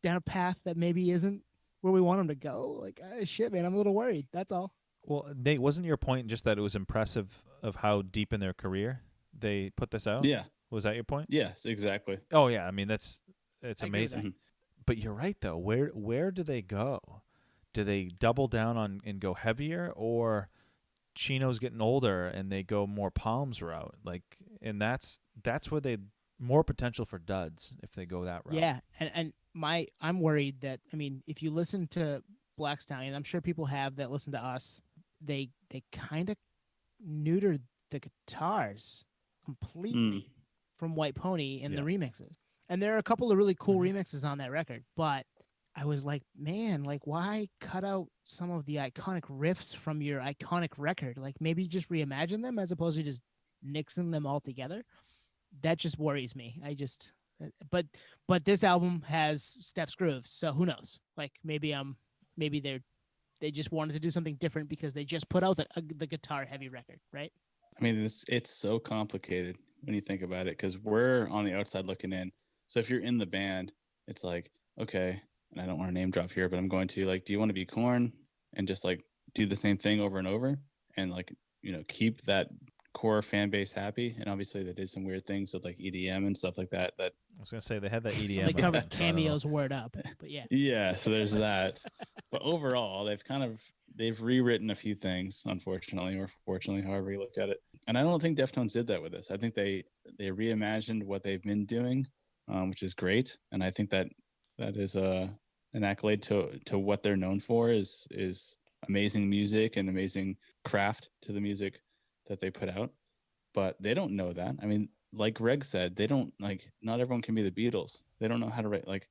down a path that maybe isn't where we want them to go? Like shit, man, I'm a little worried. That's all. Well, Nate, wasn't your point just that it was impressive of how deep in their career they put this out? Yeah. Was that your point? Yes, exactly. Oh yeah, I mean it's I agree with amazing. that. But you're right though. Where do they go? Do they double down on and go heavier, or Chino's getting older and they go more Palms route? Like, and that's where they more potential for duds if they go that route. Yeah, and I'm worried that, I mean, if you listen to Black Stallion, I'm sure people have that listen to us. They kind of neutered the guitars completely from White Pony in the remixes. And there are a couple of really cool remixes on that record, but I was like, man, like why cut out some of the iconic riffs from your iconic record? Like maybe just reimagine them as opposed to just nixing them all together. That just worries me. But this album has Steps grooves, so who knows? Like maybe they just wanted to do something different because they just put out the guitar heavy record, right? I mean, it's so complicated when you think about it because we're on the outside looking in. So if you're in the band, it's like, okay, and I don't want to name drop here, but I'm going to, like, do you want to be Korn and just like do the same thing over and over and like, you know, keep that core fan base happy? And obviously they did some weird things with like EDM and stuff like that. That I was gonna say they had that EDM. They covered Cameo's Word Up, but yeah. Yeah, so there's that. But overall, they've rewritten a few things, unfortunately or fortunately, however you look at it. And I don't think Deftones did that with this. I think they reimagined what they've been doing, which is great. And I think that is an accolade to what they're known for is amazing music and amazing craft to the music that they put out. But they don't know that. I mean, like Greg said, they don't, like, not everyone can be the Beatles. They don't know how to write. Like,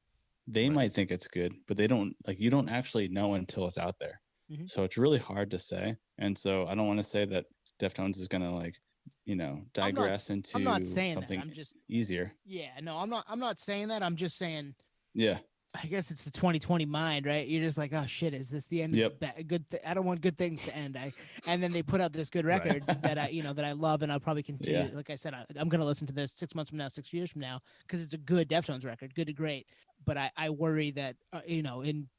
they might think it's good, but they don't, like, you don't actually know until it's out there. Mm-hmm. So it's really hard to say. And so I don't want to say that Deftones is going to, like, you know, digress into something easier. Yeah, no, I'm not saying that. I'm just saying. Yeah. I guess it's the 2020 mind, right? You're just like, oh shit, is this the end? Yep. Of good. I don't want good things to end. And then they put out this good record that I love, and I'll probably continue. Yeah. Like I said, I'm gonna listen to this 6 months from now, 6 years from now, because it's a good Deftones record, good to great. But I worry that in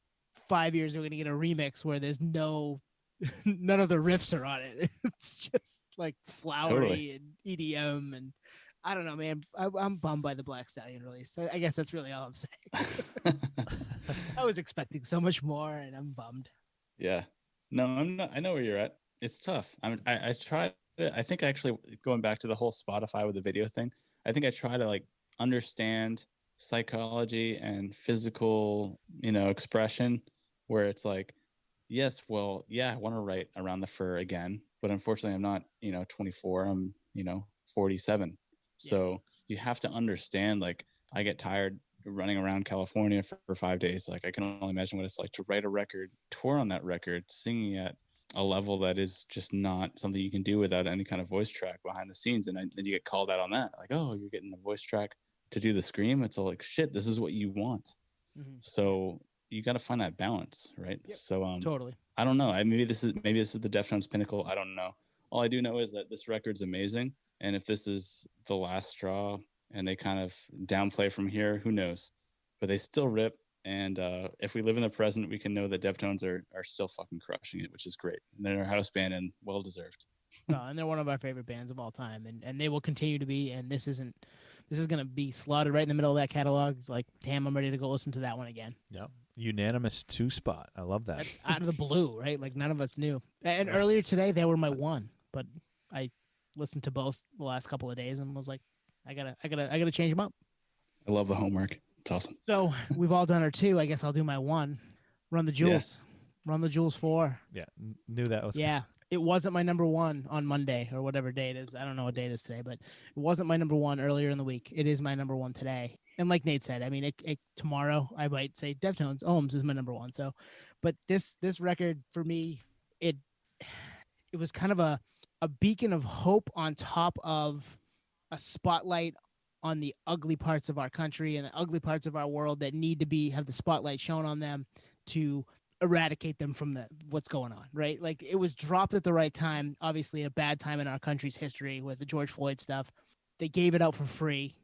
5 years we're gonna get a remix where there's none of the riffs are on it. It's just like flowery and EDM and. I don't know, man. I'm bummed by the Black Stallion release. I guess that's really all I'm saying. I was expecting so much more, and I'm bummed. Yeah. No, I'm not. I know where you're at. It's tough. I tried. I think actually going back to the whole Spotify with the video thing, I think I try to like understand psychology and physical, expression where it's like, yes, well, yeah, I want to write around the fur again, but unfortunately I'm not, 24. I'm, 47. So you have to understand, like, I get tired running around California for 5 days. Like, I can only imagine what it's like to write a record, tour on that record, singing at a level that is just not something you can do without any kind of voice track behind the scenes. And then you get called out on that. Like, oh, you're getting a voice track to do the scream. It's all like, shit, this is what you want. Mm-hmm. So you got to find that balance, right? Yep. So totally. I don't know. Maybe this is the Deftones pinnacle. I don't know. All I do know is that this record's amazing. And if this is the last straw and they kind of downplay from here, who knows? But they still rip. And if we live in the present, we can know that Deftones are still fucking crushing it, which is great. And they're a house band and well-deserved. No, and they're one of our favorite bands of all time. And they will continue to be. And this is going to be slotted right in the middle of that catalog. Like, damn, I'm ready to go listen to that one again. Yep. Unanimous 2 spot. I love that. Out of the blue, right? Like, none of us knew. And earlier today, they were my 1. But I listened to both the last couple of days and was like, I gotta change them up. I love the homework. It's awesome. So we've all done our 2. I guess I'll do my 1. Run the Jewels. Yeah. Run the Jewels 4. Yeah, knew that was. Yeah, it wasn't my number 1 on Monday or whatever day it is. I don't know what day it is today, but it wasn't my number 1 earlier in the week. It is my number 1 today. And like Nate said, I mean, tomorrow I might say Deftones, Ohms is my number 1. So, but this record for me, it was kind of a beacon of hope on top of a spotlight on the ugly parts of our country and the ugly parts of our world that need to have the spotlight shown on them to eradicate them from what's going on, right? Like, it was dropped at the right time, obviously a bad time in our country's history with the George Floyd stuff. They gave it out for free.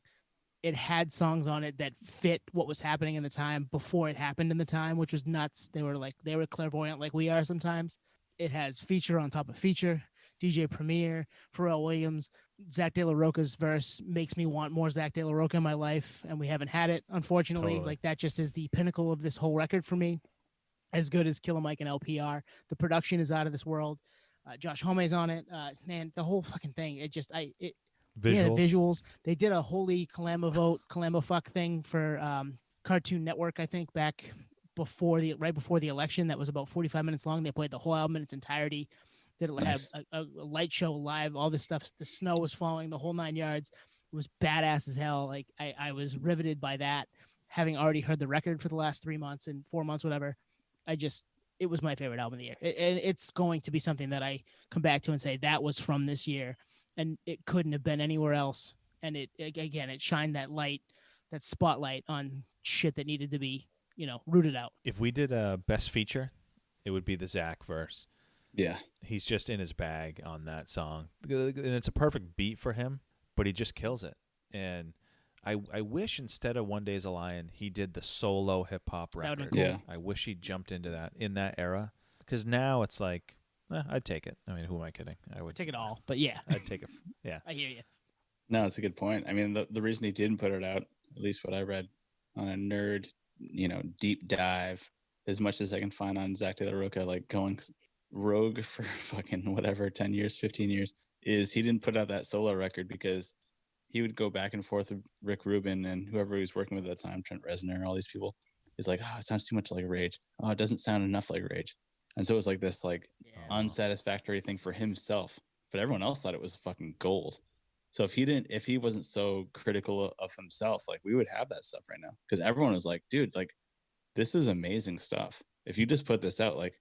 It had songs on it that fit what was happening in the time before it happened in the time, which was nuts. They were clairvoyant like we are sometimes. It has feature on top of feature. DJ Premier, Pharrell Williams, Zach De La Rocha's verse makes me want more Zach De La Rocha in my life, and we haven't had it, unfortunately. Totally. Like, that just is the pinnacle of this whole record for me. As good as Killer Mike and LPR. The production is out of this world. Josh Homme's on it. Man, the whole fucking thing. Visuals. Yeah, the visuals. They did a holy Calamo-fuck thing for Cartoon Network, I think, back right before the election. That was about 45 minutes long. They played the whole album in its entirety. Did Nice. have a light show live, all this stuff. The snow was falling, the whole 9 yards. It was badass as hell. Like, I was riveted by that, having already heard the record for the last 3 months and 4 months, whatever. It was my favorite album of the year. And it's going to be something that I come back to and say that was from this year, and it couldn't have been anywhere else. And it shined that light, that spotlight on shit that needed to be, rooted out. If we did a best feature, it would be the Zach verse. Yeah. He's just in his bag on that song. And it's a perfect beat for him, but he just kills it. And I wish instead of One Day's a Lion, he did the solo hip-hop record. That would be cool. Yeah. I wish he jumped into that in that era. Because now it's like, I'd take it. I mean, who am I kidding? I would Take it all, but yeah. I'd take it. Yeah. I hear you. No, it's a good point. I mean, the reason he didn't put it out, at least what I read on a nerd, deep dive, as much as I can find on Zach De La Rocha, like going rogue for fucking whatever, 10 years, 15 years, is he didn't put out that solo record because he would go back and forth with Rick Rubin and whoever he was working with at the time, Trent Reznor, all these people. It's like, it sounds too much like Rage. Oh, it doesn't sound enough like Rage. And so it was like this unsatisfactory thing for himself, but everyone else thought it was fucking gold. So if he wasn't so critical of himself, like, we would have that stuff right now, because everyone was like, dude, like, this is amazing stuff. If you just put this out, like,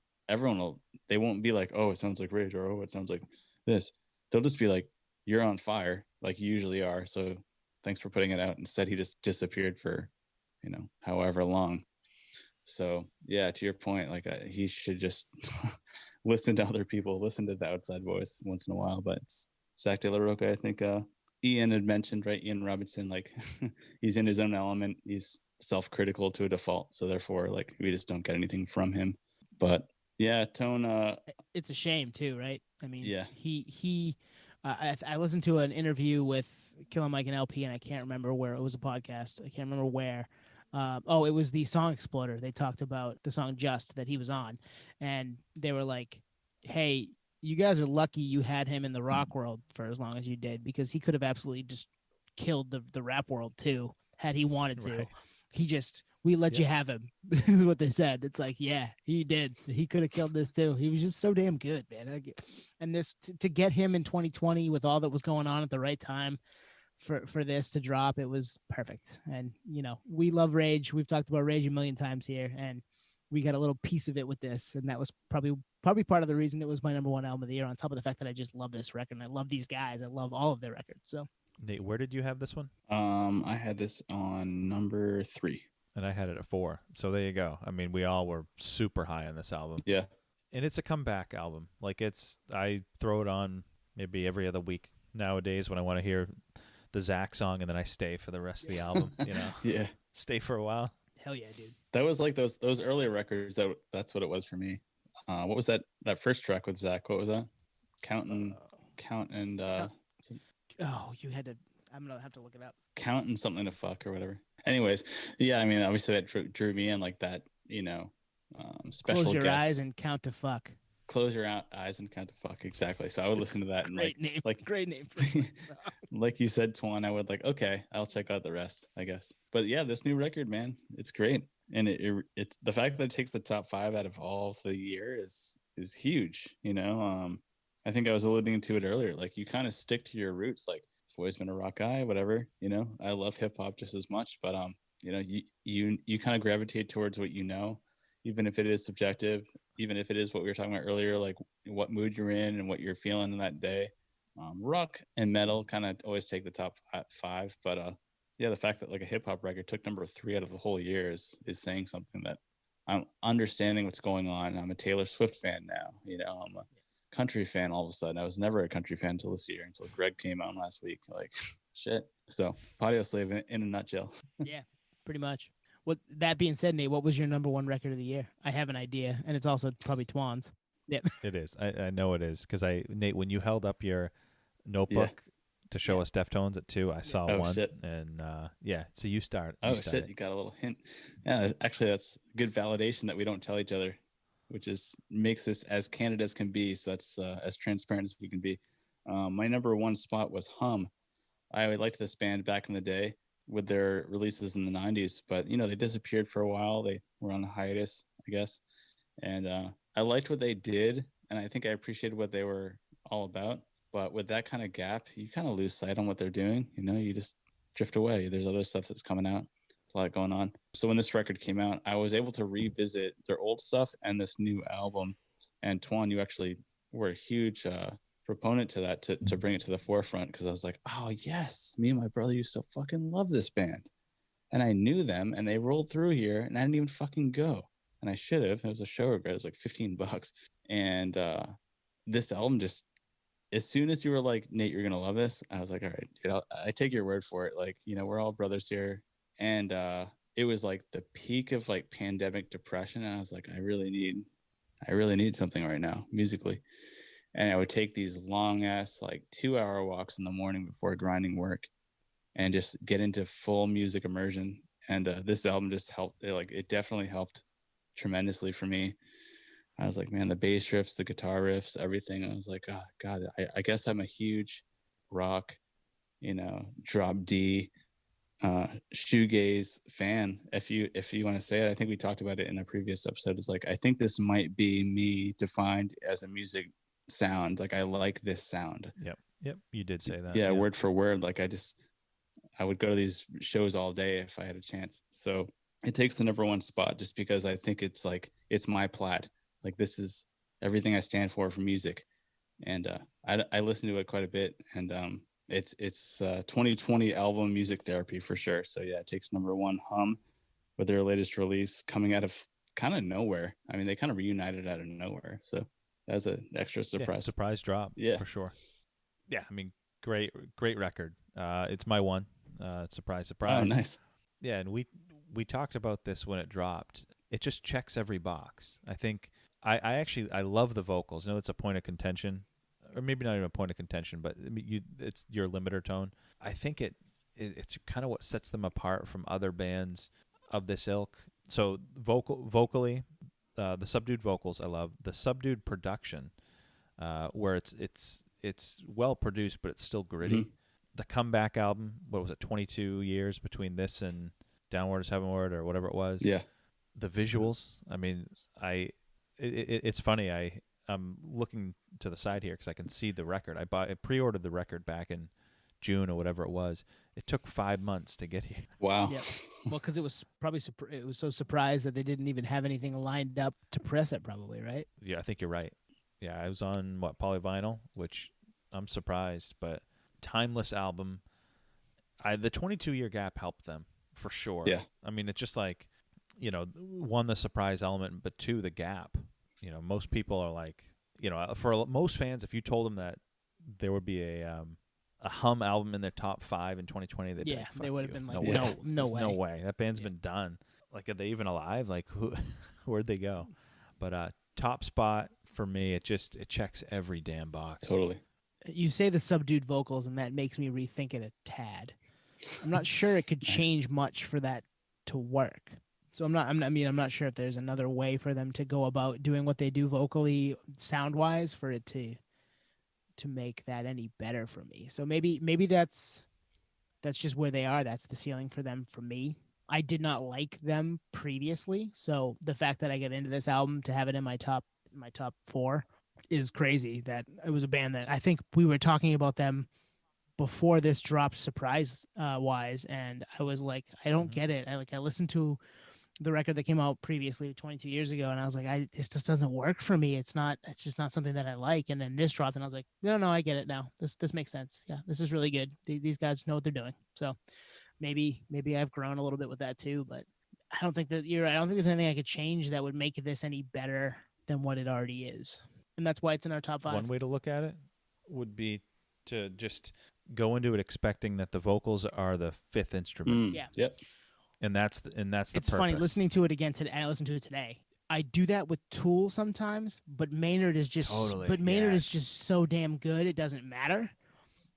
they won't be like, oh, it sounds like Rage, or oh, it sounds like this. They'll just be like, you're on fire, like you usually are. So thanks for putting it out. Instead, he just disappeared for, however long. So yeah, to your point, like, he should just listen to other people, listen to the outside voice once in a while. But it's Zach De La Rocha, I think Ian had mentioned, right? Ian Robinson, like, he's in his own element. He's self-critical to a default. So therefore, like, we just don't get anything from him. But yeah, Tone. It's a shame too, right? I mean, yeah. I listened to an interview with Killer Mike and LP, and I can't remember where. It was a podcast. I can't remember where. It was the Song Exploder. They talked about the song Just that he was on, and they were like, hey, you guys are lucky you had him in the rock world for as long as you did, because he could have absolutely just killed the rap world too had he wanted to. Right. We let you have him, is what they said. It's like, yeah, he did. He could have killed this too. He was just so damn good, man. And this to get him in 2020 with all that was going on at the right time for this to drop, it was perfect. And, we love Rage. We've talked about Rage a million times here, and we got a little piece of it with this. And that was probably part of the reason it was my number one album of the year, on top of the fact that I just love this record. And I love these guys. I love all of their records. So, Nate, where did you have this one? I had this on number 3. And I had it at 4. So there you go. I mean, we all were super high on this album. Yeah. And it's a comeback album. Like, I throw it on maybe every other week nowadays when I want to hear the Zach song, and then I stay for the rest of the album, Yeah. Stay for a while. Hell yeah, dude. That was like those earlier records. That's what it was for me. What was that first track with Zach? What was that? Count and you had to. I'm gonna have to look it up. Count and something to fuck or whatever. Anyways, yeah, I mean, obviously that drew me in, like that, special Close your guest. eyes and count to fuck. Close your eyes and count to fuck. Exactly. So I would listen to that and Great name. like you said, Twan, I would like, okay, I'll check out the rest, I guess. But yeah, this new record, man, it's great. And it's the fact that it takes the top 5 out of all of the year is huge. I think I was alluding to it earlier. Like, you kind of stick to your roots. Like, I've always been a rock guy, whatever. I love hip hop just as much, but you kind of gravitate towards what even if it is subjective, even if it is what we were talking about earlier, like what mood you're in and what you're feeling in that day. Rock and metal kind of always take the top 5, but Yeah, the fact that like a hip hop record took number 3 out of the whole year is saying something, that I'm understanding what's going on. I'm a Taylor Swift fan now. I'm a country fan all of a sudden. I was never a country fan until this year, until Greg came out last week. Like, shit. So, Podioslave in a nutshell. Yeah, pretty much. What that being said, Nate, what was your number one record of the year? I have an idea, and it's also probably Twan's. Yeah. It is. I know it is because Nate, when you held up your Yeah. notebook to show us Deftones at 2, I saw Oh, one, shit. and so you start. Oh, you start shit. it. You got a little hint. Yeah, actually, that's good validation that we don't tell each other, which makes this as candid as can be. So that's as transparent as we can be. My number one spot was Hum. I liked this band back in the day with their releases in the 90s, but they disappeared for a while. They were on a hiatus, I guess. And I liked what they did, and I think I appreciated what they were all about. But with that kind of gap, you kind of lose sight on what they're doing. You just drift away. There's other stuff that's coming out. There's a lot going on. So when this record came out, I was able to revisit their old stuff and this new album. And Twan, you actually were a huge proponent to that, to bring it to the forefront, because I was like, oh yes, me and my brother used to fucking love this band, and I knew them, and they rolled through here, and I didn't even fucking go, and I should have. It was a show regret. It was like $15, and this album just, as soon as you were like, Nate, you're gonna love this, I was like, all right, dude, I take your word for it. Like, we're all brothers here, and it was like the peak of like pandemic depression, and I was like, I really need something right now musically. And I would take these long ass like 2-hour walks in the morning before grinding work, and just get into full music immersion. And this album just helped. It definitely helped tremendously for me. I was like, man, the bass riffs, the guitar riffs, everything. I was like, oh God, I guess I'm a huge rock, drop D, shoegaze fan. If you want to say it, I think we talked about it in a previous episode. It's like, I think this might be me defined as a music sound. Like, I like this sound. Yep, you did say that. Yeah, word for word. Like, I would go to these shows all day if I had a chance. So it takes the number one spot just because I think it's like, it's my plaid. Like, this is everything I stand for music. And I listen to it quite a bit, and it's 2020 album music therapy for sure. So yeah, it takes number one, Hum, with their latest release coming out of kind of nowhere. I mean, they kind of reunited out of nowhere. So that's an extra surprise. Surprise drop. Yeah, for sure. Yeah, I mean, great record. It's my one. Surprise. Oh, nice. Yeah, and we talked about this when it dropped. It just checks every box. I think I love the vocals. I know it's a point of contention, or maybe not even a point of contention, but it's your limiter tone. I think it's kind of what sets them apart from other bands of this ilk. So vocally, the subdued vocals I love. The subdued production, where it's well produced, but it's still gritty. Mm-hmm. The comeback album, what was it, 22 years between this and Downward is Heavenward or whatever it was. Yeah. The visuals, I mean, it's funny. I'm looking to the side here because I can see the record. I pre-ordered the record back in June or whatever it was. It took 5 months to get here. Wow. Yeah. Well, because it was probably it was so surprised that they didn't even have anything lined up to press it. Probably, right? Yeah, I think you're right. Yeah, I was on polyvinyl, which I'm surprised, but timeless album. The 22-year gap helped them for sure. Yeah. I mean, it's just like, one, the surprise element, but two, the gap. Most people are like, for most fans, if you told them that there would be a Hum album in their top 5 in 2020, they'd be like, they would have been like, no way. no way. No way. That band's been done. Like, are they even alive? Like, where'd they go? But top spot for me, it checks every damn box. Totally. You say the subdued vocals, and that makes me rethink it a tad. I'm not sure it could change much for that to work. So I'm not sure if there's another way for them to go about doing what they do vocally, sound wise, for it to make that any better for me. So maybe that's just where they are. That's the ceiling for them for me. I did not like them previously, so the fact that I get into this album to have it in my top 4 is crazy. That it was a band that I think we were talking about them before this dropped, surprise wise, and I was like, I don't get it. I listened to the record that came out previously 22 years ago, and I was like, this just doesn't work for me. It's just not something that I like. And then this dropped, and I was like, no, I get it now. This makes sense. Yeah, this is really good. These guys know what they're doing. So maybe I've grown a little bit with that too, but I don't think that you're right. I don't think there's anything I could change that would make this any better than what it already is. And that's why it's in our top 5. One way to look at it would be to just go into it expecting that the vocals are the fifth instrument. Yeah. Yep. And that's the It's purpose. funny listening to it again today. I listened to it today. I do that with Tool sometimes, but Maynard is just is just so damn good. It doesn't matter.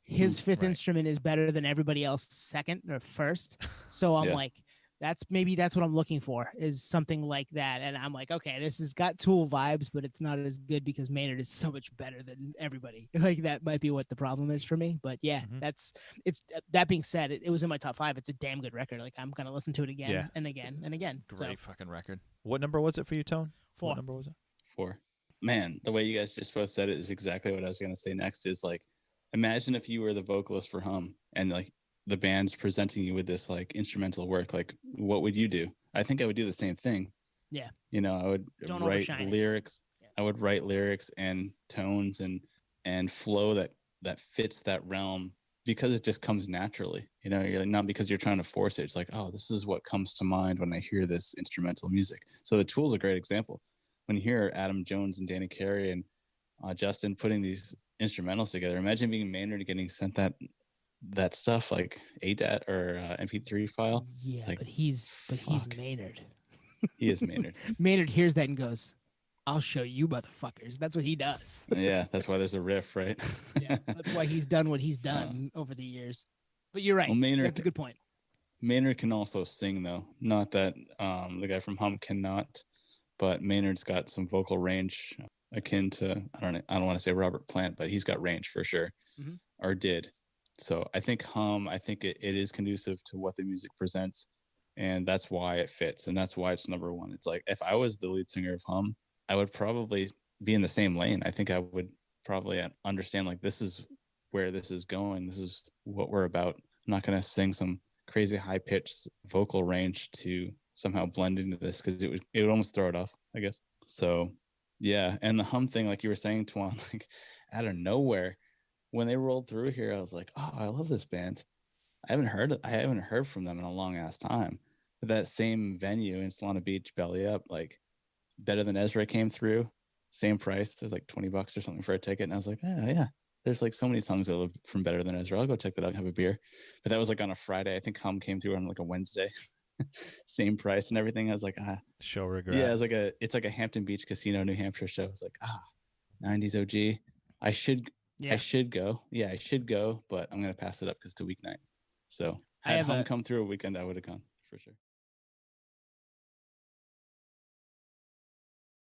His fifth instrument is better than everybody else second or first. So I'm like, that's what I'm looking for, is something like that. And I'm like, okay, this has got Tool vibes, but it's not as good because Maynard is so much better than everybody. Like that might be what the problem is for me. But yeah, that being said, it was in my top 5. It's a damn good record. Like I'm gonna listen to it again and again and again. Great fucking record. What number was it for you, Tone? 4. What number was it? 4. Man, the way you guys just both said it is exactly what I was gonna say next. Is like, imagine if you were the vocalist for Hum and like the band's presenting you with this like instrumental work. Like, what would you do? I think I would do the same thing. Yeah. You know, I would write lyrics. Yeah. I would write lyrics and tones and flow that fits that realm, because it just comes naturally. You know, you're like, not because you're trying to force it. It's like, oh, this is what comes to mind when I hear this instrumental music. So the Tool's a great example. When you hear Adam Jones and Danny Carey and Justin putting these instrumentals together, imagine being Maynard getting sent that stuff like ADAT or MP3 file. Yeah, like, but he's Maynard. He is Maynard. Maynard hears that and goes, I'll show you motherfuckers. That's what he does. Yeah, that's why there's a riff, right? Yeah, that's why he's done what he's done over the years. But you're right. Well, Maynard, that's a good point. Maynard can also sing, though. Not that the guy from Hum cannot, but Maynard's got some vocal range akin to, I don't want to say Robert Plant, but he's got range for sure, or did. So I think Hum, it is conducive to what the music presents, and that's why it fits, and that's why it's number 1. It's like, if I was the lead singer of Hum, I would probably be in the same lane. I think I would probably understand, like, this is where this is going. This is what we're about. I'm not going to sing some crazy high-pitched vocal range to somehow blend into this, because it would almost throw it off, I guess. So, yeah. And the Hum thing, like you were saying, Twan, like, out of nowhere, when they rolled through here, I was like, oh, I love this band. I haven't heard from them in a long ass time. But that same venue in Solana Beach, Belly Up, like, Better Than Ezra came through, same price. It was like $20 or something for a ticket. And I was like, yeah. There's like so many songs I love from Better Than Ezra. I'll go check that out and have a beer. But that was like on a Friday. I think Hum came through on like a Wednesday. Same price and everything. I was like, show regret. Yeah, it's like a Hampton Beach Casino, New Hampshire show. I was like, 90s OG. I should go. Yeah, I should go, but I'm gonna pass it up because it's a weeknight. So had Hum come through a weekend, I would have gone for sure.